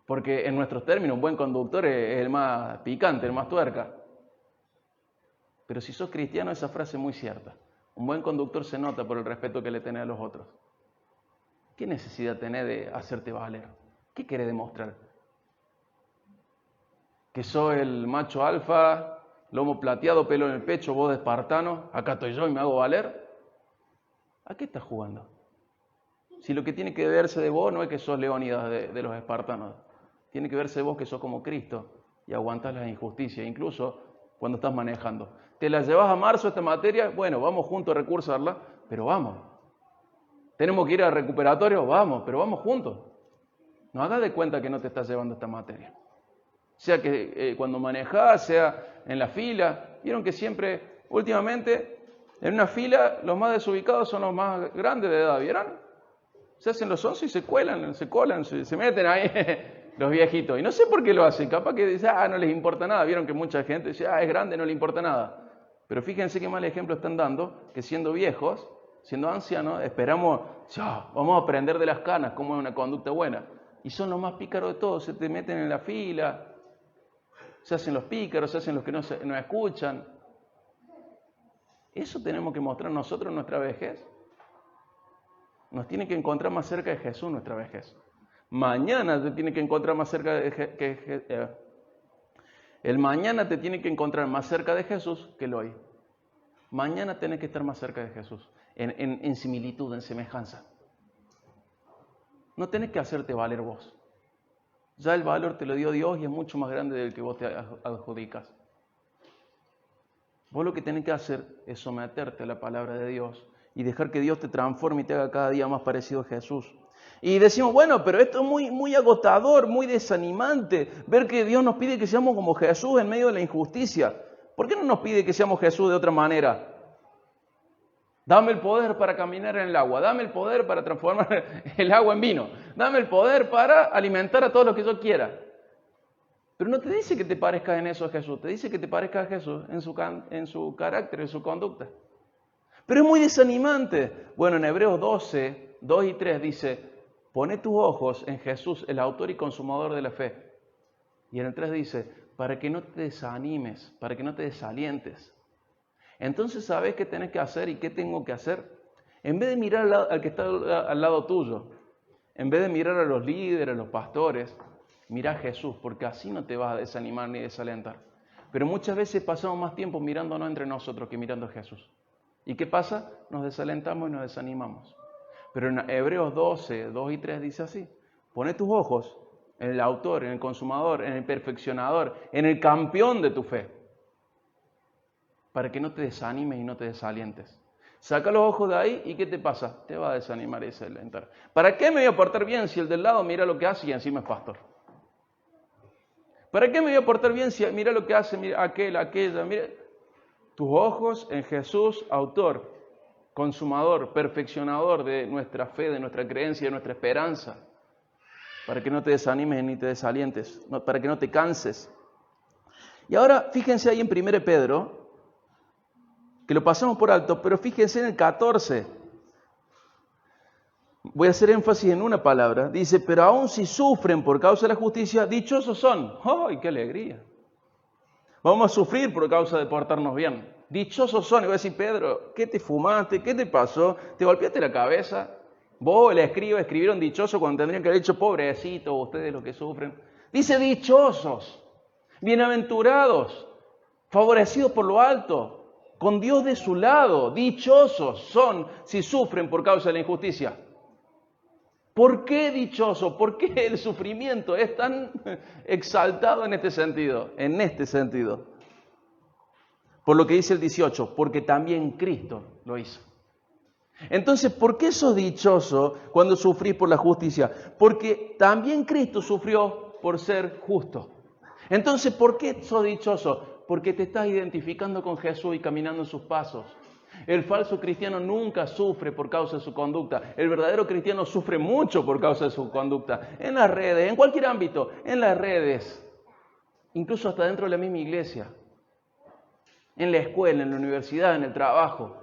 Porque en nuestros términos, un buen conductor es el más picante, el más tuerca. Pero si sos cristiano, esa frase es muy cierta. Un buen conductor se nota por el respeto que le tenés a los otros. ¿Qué necesidad tenés de hacerte valer? ¿Qué querés demostrar? ¿Que sos el macho alfa, lomo plateado, pelo en el pecho, voz de espartano? Acá estoy yo y me hago valer. ¿A qué estás jugando? Si lo que tiene que verse de vos no es que sos Leónidas de los espartanos. Tiene que verse de vos que sos como Cristo y aguantás las injusticias, incluso cuando estás manejando. ¿Te la llevas a marzo esta materia? Bueno, vamos juntos a recursarla, pero vamos. ¿Tenemos que ir al recuperatorio? Vamos, pero vamos juntos. No hagas de cuenta que no te estás llevando esta materia. Sea que cuando manejás, sea en la fila. Vieron que siempre, últimamente, en una fila, los más desubicados son los más grandes de edad, ¿vieron? Se hacen los 11 y se colan, se meten ahí los viejitos. Y no sé por qué lo hacen. Capaz que dicen, no les importa nada. Vieron que mucha gente dice, es grande, no le importa nada. Pero fíjense qué mal ejemplo están dando, que siendo viejos, siendo ancianos, esperamos, vamos a aprender de las canas cómo es una conducta buena. Y son los más pícaros de todos, se te meten en la fila, se hacen los pícaros, se hacen los que no escuchan. Eso tenemos que mostrar nosotros en nuestra vejez. Nos tiene que encontrar más cerca de Jesús nuestra vejez. Mañana te tiene que encontrar más cerca de el mañana te tiene que encontrar más cerca de Jesús que el hoy. Mañana tenés que estar más cerca de Jesús, en similitud, en semejanza. No tenés que hacerte valer vos. Ya el valor te lo dio Dios y es mucho más grande del que vos te adjudicas. Vos lo que tenés que hacer es someterte a la palabra de Dios y dejar que Dios te transforme y te haga cada día más parecido a Jesús. Y decimos, bueno, pero esto es muy agotador, muy desanimante, ver que Dios nos pide que seamos como Jesús en medio de la injusticia. ¿Por qué no nos pide que seamos Jesús de otra manera? Dame el poder para caminar en el agua, dame el poder para transformar el agua en vino, dame el poder para alimentar a todos los que yo quiera. Pero no te dice que te parezcas en eso a Jesús, te dice que te parezcas a Jesús en su carácter, en su conducta. Pero es muy desanimante. Bueno, en Hebreos 12, 2 y 3 dice, poné tus ojos en Jesús, el autor y consumador de la fe. Y en el 3 dice, para que no te desanimes, para que no te desalientes. Entonces, ¿sabes qué tenés que hacer y qué tengo que hacer? En vez de mirar al que está al lado tuyo, en vez de mirar a los líderes, a los pastores, mira a Jesús, porque así no te vas a desanimar ni desalentar. Pero muchas veces pasamos más tiempo mirándonos entre nosotros que mirando a Jesús. ¿Y qué pasa? Nos desalentamos y nos desanimamos. Pero en Hebreos 12, 2 y 3 dice así, poné tus ojos en el autor, en el consumador, en el perfeccionador, en el campeón de tu fe, para que no te desanimes y no te desalientes. Saca los ojos de ahí y ¿qué te pasa? Te va a desanimar y desalentar. ¿Para qué me voy a portar bien si el del lado mira lo que hace y encima es pastor? ¿Para qué me voy a portar bien si mira lo que hace, mira aquella? Mira. Tus ojos en Jesús, autor, consumador, perfeccionador de nuestra fe, de nuestra creencia, de nuestra esperanza. Para que no te desanimes ni te desalientes, para que no te canses. Y ahora fíjense ahí en 1 Pedro, que lo pasamos por alto, pero fíjense en el 14. Voy a hacer énfasis en una palabra. Dice, pero aun si sufren por causa de la justicia, dichosos son. ¡Ay, qué alegría! Vamos a sufrir por causa de portarnos bien. Dichosos son. Y voy a decir, Pedro, ¿qué te fumaste? ¿Qué te pasó? ¿Te golpeaste la cabeza? Vos, el escriba, escribieron dichosos cuando tendrían que haber dicho pobrecitos, ustedes los que sufren. Dice dichosos, bienaventurados, favorecidos por lo alto, con Dios de su lado. Dichosos son si sufren por causa de la injusticia. ¿Por qué dichoso? ¿Por qué el sufrimiento es tan exaltado en este sentido? En este sentido. Por lo que dice el 18, porque también Cristo lo hizo. Entonces, ¿por qué sos dichoso cuando sufrís por la justicia? Porque también Cristo sufrió por ser justo. Entonces, ¿por qué sos dichoso? Porque te estás identificando con Jesús y caminando en sus pasos. El falso cristiano nunca sufre por causa de su conducta. El verdadero cristiano sufre mucho por causa de su conducta. En las redes, en cualquier ámbito, en las redes, incluso hasta dentro de la misma iglesia, en la escuela, en la universidad, en el trabajo.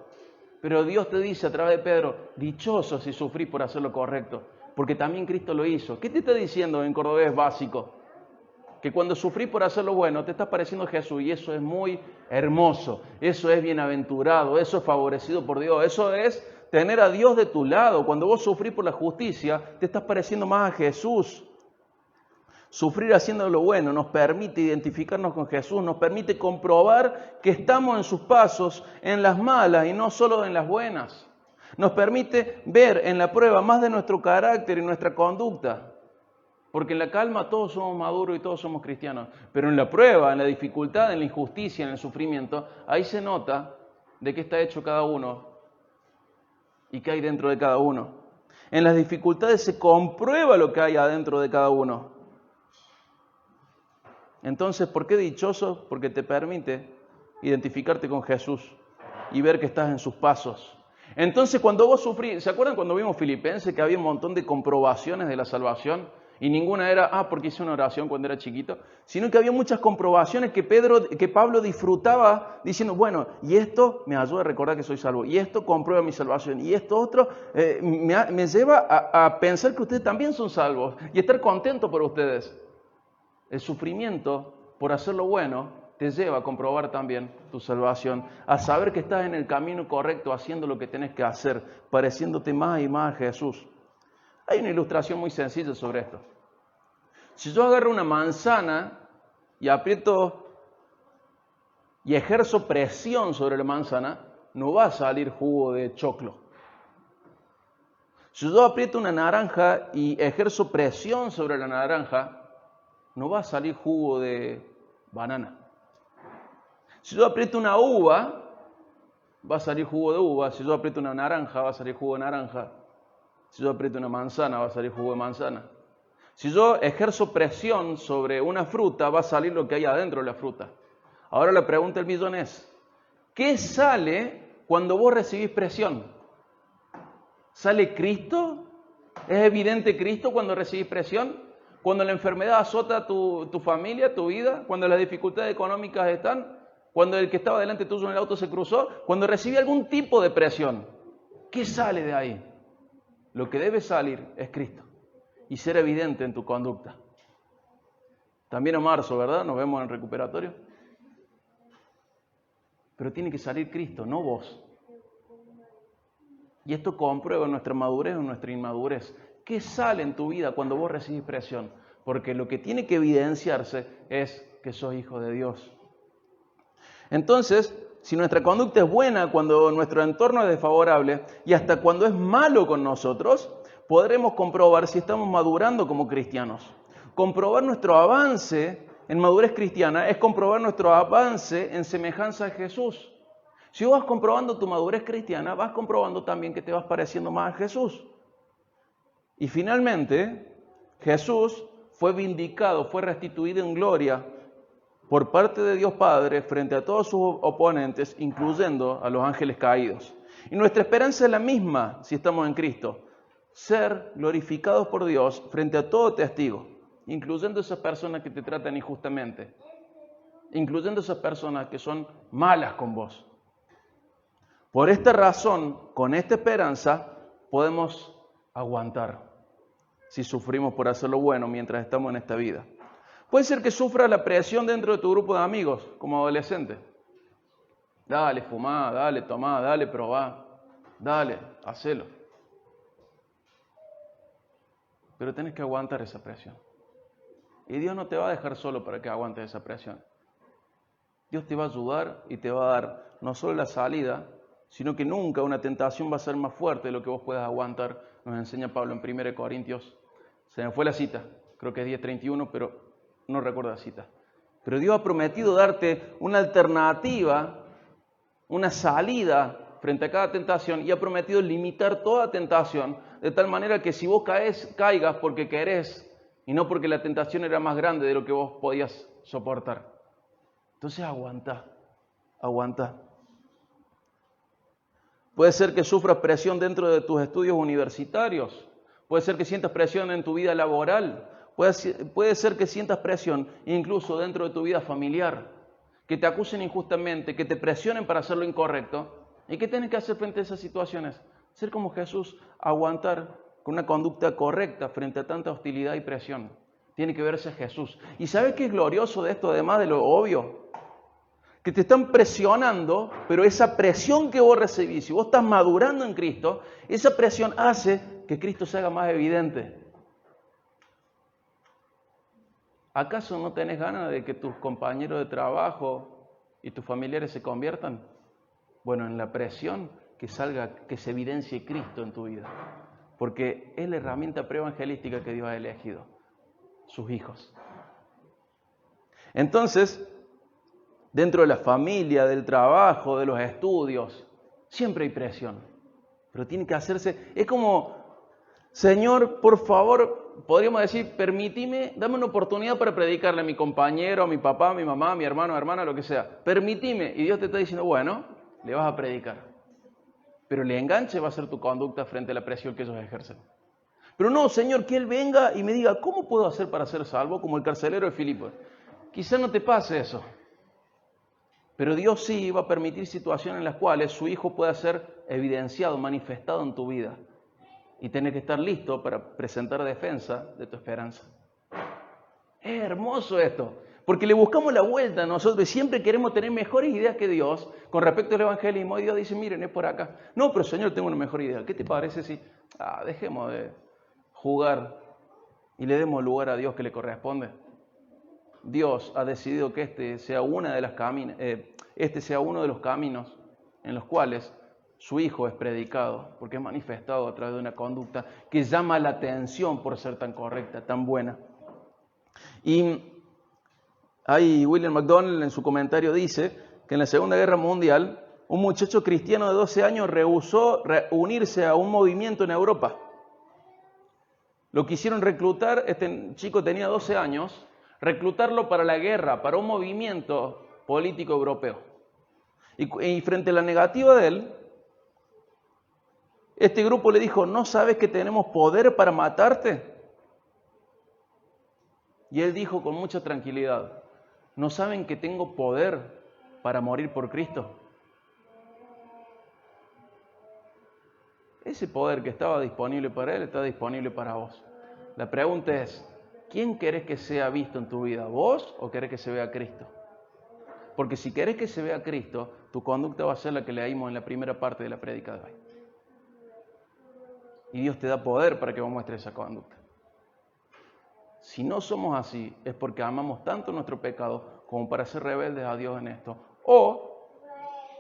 Pero Dios te dice a través de Pedro, dichoso si sufrís por hacer lo correcto, porque también Cristo lo hizo. ¿Qué te está diciendo en cordobés básico? Que cuando sufrís por hacer lo bueno, te estás pareciendo a Jesús, y eso es muy hermoso, eso es bienaventurado, eso es favorecido por Dios, eso es tener a Dios de tu lado. Cuando vos sufrís por la justicia, te estás pareciendo más a Jesús. Sufrir haciendo lo bueno nos permite identificarnos con Jesús, nos permite comprobar que estamos en sus pasos, en las malas y no solo en las buenas. Nos permite ver en la prueba más de nuestro carácter y nuestra conducta. Porque en la calma todos somos maduros y todos somos cristianos. Pero en la prueba, en la dificultad, en la injusticia, en el sufrimiento, ahí se nota de qué está hecho cada uno y qué hay dentro de cada uno. En las dificultades se comprueba lo que hay adentro de cada uno. Entonces, ¿por qué dichoso? Porque te permite identificarte con Jesús y ver que estás en sus pasos. Entonces, cuando vos sufrís, ¿se acuerdan cuando vimos Filipenses que había un montón de comprobaciones de la salvación? Y ninguna era, porque hice una oración cuando era chiquito, sino que había muchas comprobaciones que Pablo disfrutaba diciendo, bueno, y esto me ayuda a recordar que soy salvo, y esto comprueba mi salvación, y esto otro me lleva a pensar que ustedes también son salvos y estar contento por ustedes. El sufrimiento por hacer lo bueno te lleva a comprobar también tu salvación, a saber que estás en el camino correcto, haciendo lo que tenés que hacer, pareciéndote más y más a Jesús. Hay una ilustración muy sencilla sobre esto. Si yo agarro una manzana y aprieto y ejerzo presión sobre la manzana, no va a salir jugo de choclo. Si yo aprieto una naranja y ejerzo presión sobre la naranja, no va a salir jugo de banana. Si yo aprieto una uva, va a salir jugo de uva. Si yo aprieto una naranja, va a salir jugo de naranja. Si yo aprieto una manzana, va a salir jugo de manzana. Si yo ejerzo presión sobre una fruta, va a salir lo que hay adentro de la fruta. Ahora la pregunta del millón es, ¿qué sale cuando vos recibís presión? ¿Sale Cristo? ¿Es evidente Cristo cuando recibís presión? Cuando la enfermedad azota tu familia, tu vida, cuando las dificultades económicas están, cuando el que estaba delante tuyo en el auto se cruzó, cuando recibí algún tipo de presión, ¿qué sale de ahí? Lo que debe salir es Cristo y ser evidente en tu conducta. También en marzo, ¿verdad? Nos vemos en el recuperatorio. Pero tiene que salir Cristo, no vos. Y esto comprueba nuestra madurez o nuestra inmadurez. ¿Qué sale en tu vida cuando vos recibís presión? Porque lo que tiene que evidenciarse es que sos hijo de Dios. Entonces, si nuestra conducta es buena cuando nuestro entorno es desfavorable y hasta cuando es malo con nosotros, podremos comprobar si estamos madurando como cristianos. Comprobar nuestro avance en madurez cristiana es comprobar nuestro avance en semejanza a Jesús. Si vos vas comprobando tu madurez cristiana, vas comprobando también que te vas pareciendo más a Jesús. Y finalmente, Jesús fue vindicado, fue restituido en gloria por parte de Dios Padre frente a todos sus oponentes, incluyendo a los ángeles caídos. Y nuestra esperanza es la misma si estamos en Cristo: ser glorificados por Dios frente a todo testigo, incluyendo esas personas que te tratan injustamente, incluyendo esas personas que son malas con vos. Por esta razón, con esta esperanza, podemos aguantar si sufrimos por hacer lo bueno mientras estamos en esta vida. Puede ser que sufras la presión dentro de tu grupo de amigos como adolescente. Dale, fumá, dale, tomá, dale, probá, dale, hacelo. Pero tenés que aguantar esa presión. Y Dios no te va a dejar solo para que aguantes esa presión. Dios te va a ayudar y te va a dar no solo la salida, sino que nunca una tentación va a ser más fuerte de lo que vos puedas aguantar. Nos enseña Pablo en 1 Corintios. Se me fue la cita, creo que es 10:31, pero no recuerdo la cita. Pero Dios ha prometido darte una alternativa, una salida frente a cada tentación, y ha prometido limitar toda tentación, de tal manera que si vos caigas porque querés y no porque la tentación era más grande de lo que vos podías soportar. Entonces aguanta. Puede ser que sufras presión dentro de tus estudios universitarios, puede ser que sientas presión en tu vida laboral, puede ser que sientas presión incluso dentro de tu vida familiar, que te acusen injustamente, que te presionen para hacer lo incorrecto. ¿Y qué tienes que hacer frente a esas situaciones? Ser como Jesús, aguantar con una conducta correcta frente a tanta hostilidad y presión. Tiene que verse Jesús. ¿Y sabes qué es glorioso de esto, además de lo obvio? Que te están presionando, pero esa presión que vos recibís, si vos estás madurando en Cristo, esa presión hace que Cristo se haga más evidente. ¿Acaso no tenés ganas de que tus compañeros de trabajo y tus familiares se conviertan? Bueno, en la presión que se evidencie Cristo en tu vida. Porque es la herramienta preevangelística que Dios ha elegido, sus hijos. Entonces, dentro de la familia, del trabajo, de los estudios, siempre hay presión. Pero tiene que hacerse, es como, Señor, por favor, podríamos decir, permíteme, dame una oportunidad para predicarle a mi compañero, a mi papá, a mi mamá, a mi hermano, hermana, lo que sea. Permíteme. Y Dios te está diciendo, bueno, le vas a predicar. Pero el enganche va a ser tu conducta frente a la presión que ellos ejercen. Pero no, Señor, que Él venga y me diga, ¿cómo puedo hacer para ser salvo? Como el carcelero de Filipo. Quizá no te pase eso. Pero Dios sí va a permitir situaciones en las cuales su Hijo pueda ser evidenciado, manifestado en tu vida. Y tenés que estar listo para presentar defensa de tu esperanza. Es hermoso esto, porque le buscamos la vuelta a nosotros. Siempre queremos tener mejores ideas que Dios con respecto al evangelismo. Y Dios dice, miren, es por acá. No, pero Señor, tengo una mejor idea. ¿Qué te parece si dejemos de jugar y le demos lugar a Dios que le corresponde? Dios ha decidido que este sea uno de los caminos en los cuales su Hijo es predicado, porque es manifestado a través de una conducta que llama la atención por ser tan correcta, tan buena. Y ahí William MacDonald en su comentario dice que en la Segunda Guerra Mundial un muchacho cristiano de 12 años rehusó unirse a un movimiento en Europa. Lo quisieron reclutar, este chico tenía 12 años, reclutarlo para la guerra, para un movimiento político europeo. Y frente a la negativa de él, este grupo le dijo, ¿no sabes que tenemos poder para matarte? Y él dijo con mucha tranquilidad, ¿no saben que tengo poder para morir por Cristo? Ese poder que estaba disponible para él está disponible para vos. La pregunta es, ¿quién querés que sea visto en tu vida? ¿Vos o querés que se vea Cristo? Porque si querés que se vea Cristo, tu conducta va a ser la que leímos en la primera parte de la prédica de hoy. Y Dios te da poder para que vos muestres esa conducta. Si no somos así, es porque amamos tanto nuestro pecado como para ser rebeldes a Dios en esto. O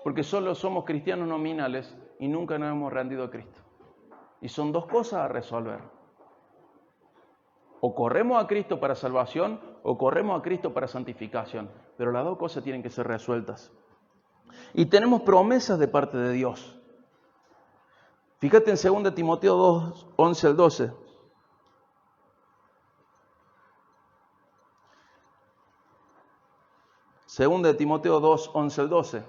porque solo somos cristianos nominales y nunca nos hemos rendido a Cristo. Y son dos cosas a resolver. O corremos a Cristo para salvación o corremos a Cristo para santificación. Pero las dos cosas tienen que ser resueltas. Y tenemos promesas de parte de Dios. Fíjate en 2 Timoteo 2, 11 al 12. Segunda de Timoteo 2, 11 al 12.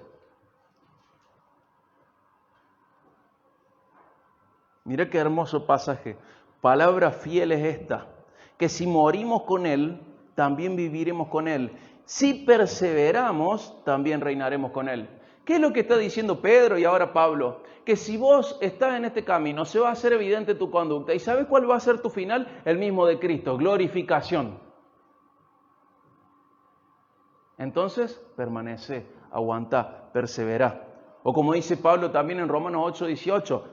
Mira qué hermoso pasaje. Palabra fiel es esta, que si morimos con Él, también viviremos con Él. Si perseveramos, también reinaremos con Él. ¿Qué es lo que está diciendo Pedro y ahora Pablo? Que si vos estás en este camino, se va a hacer evidente tu conducta. ¿Y sabes cuál va a ser tu final? El mismo de Cristo, glorificación. Entonces, permanece, aguantá, perseverá. O como dice Pablo también en Romanos 8, 18,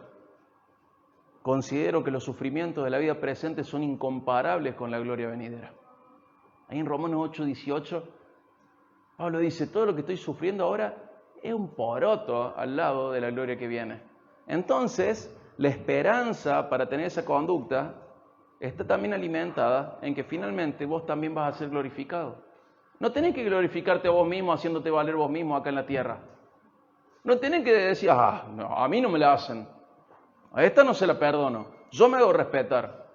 considero que los sufrimientos de la vida presente son incomparables con la gloria venidera. Ahí en Romanos 8, 18, Pablo dice, todo lo que estoy sufriendo ahora es un poroto al lado de la gloria que viene. Entonces, la esperanza para tener esa conducta está también alimentada en que finalmente vos también vas a ser glorificado. No tenés que glorificarte a vos mismo haciéndote valer vos mismo acá en la tierra. No tenés que decir, no, a mí no me la hacen. A esta no se la perdono. Yo me hago respetar.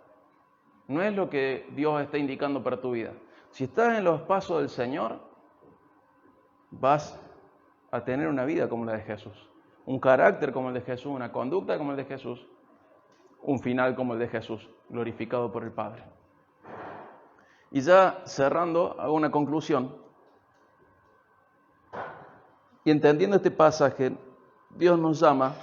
No es lo que Dios está indicando para tu vida. Si estás en los pasos del Señor, vas a tener una vida como la de Jesús. Un carácter como el de Jesús, una conducta como el de Jesús, un final como el de Jesús, glorificado por el Padre. Y ya cerrando, hago una conclusión. Y entendiendo este pasaje, Dios nos llama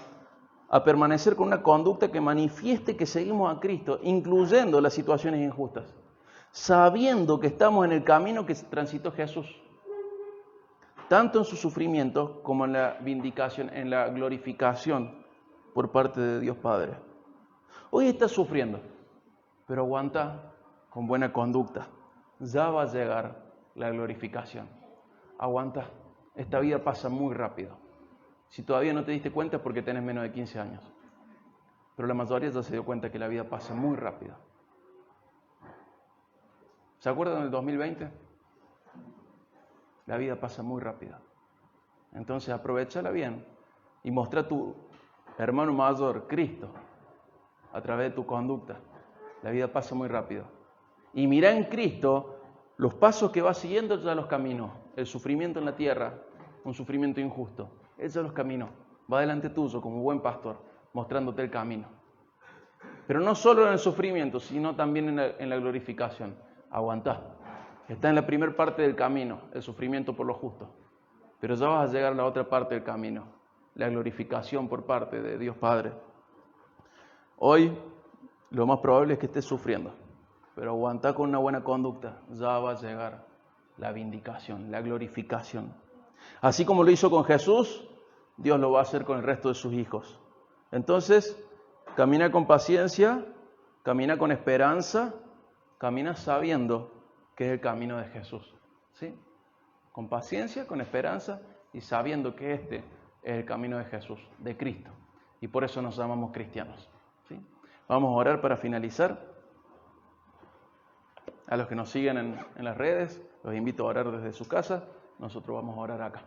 a permanecer con una conducta que manifieste que seguimos a Cristo, incluyendo las situaciones injustas, sabiendo que estamos en el camino que transitó Jesús, tanto en su sufrimiento como en la vindicación, en la glorificación por parte de Dios Padre. Hoy estás sufriendo, pero aguanta con buena conducta. Ya va a llegar la glorificación. Aguanta, esta vida pasa muy rápido. Si todavía no te diste cuenta es porque tenés menos de 15 años. Pero la mayoría ya se dio cuenta que la vida pasa muy rápido. ¿Se acuerdan del 2020? La vida pasa muy rápido. Entonces aprovechala bien y muestra a tu hermano mayor, Cristo, a través de tu conducta. La vida pasa muy rápido. Y mira en Cristo los pasos que va siguiendo, ya los caminos. El sufrimiento en la tierra, un sufrimiento injusto. Él ya los caminó. Va delante tuyo como buen pastor, mostrándote el camino. Pero no solo en el sufrimiento, sino también en la glorificación. Aguantá. Está en la primera parte del camino, el sufrimiento por lo justo. Pero ya vas a llegar a la otra parte del camino, la glorificación por parte de Dios Padre. Hoy lo más probable es que estés sufriendo, pero aguantá con una buena conducta, ya va a llegar la vindicación, la glorificación. Así como lo hizo con Jesús, Dios lo va a hacer con el resto de sus hijos. Entonces, camina con paciencia, camina con esperanza, camina sabiendo que es el camino de Jesús. ¿Sí? Con paciencia, con esperanza y sabiendo que este es el camino de Jesús, de Cristo. Y por eso nos llamamos cristianos. ¿Sí? Vamos a orar para finalizar. A los que nos siguen en las redes, los invito a orar desde su casa. Nosotros vamos a orar acá.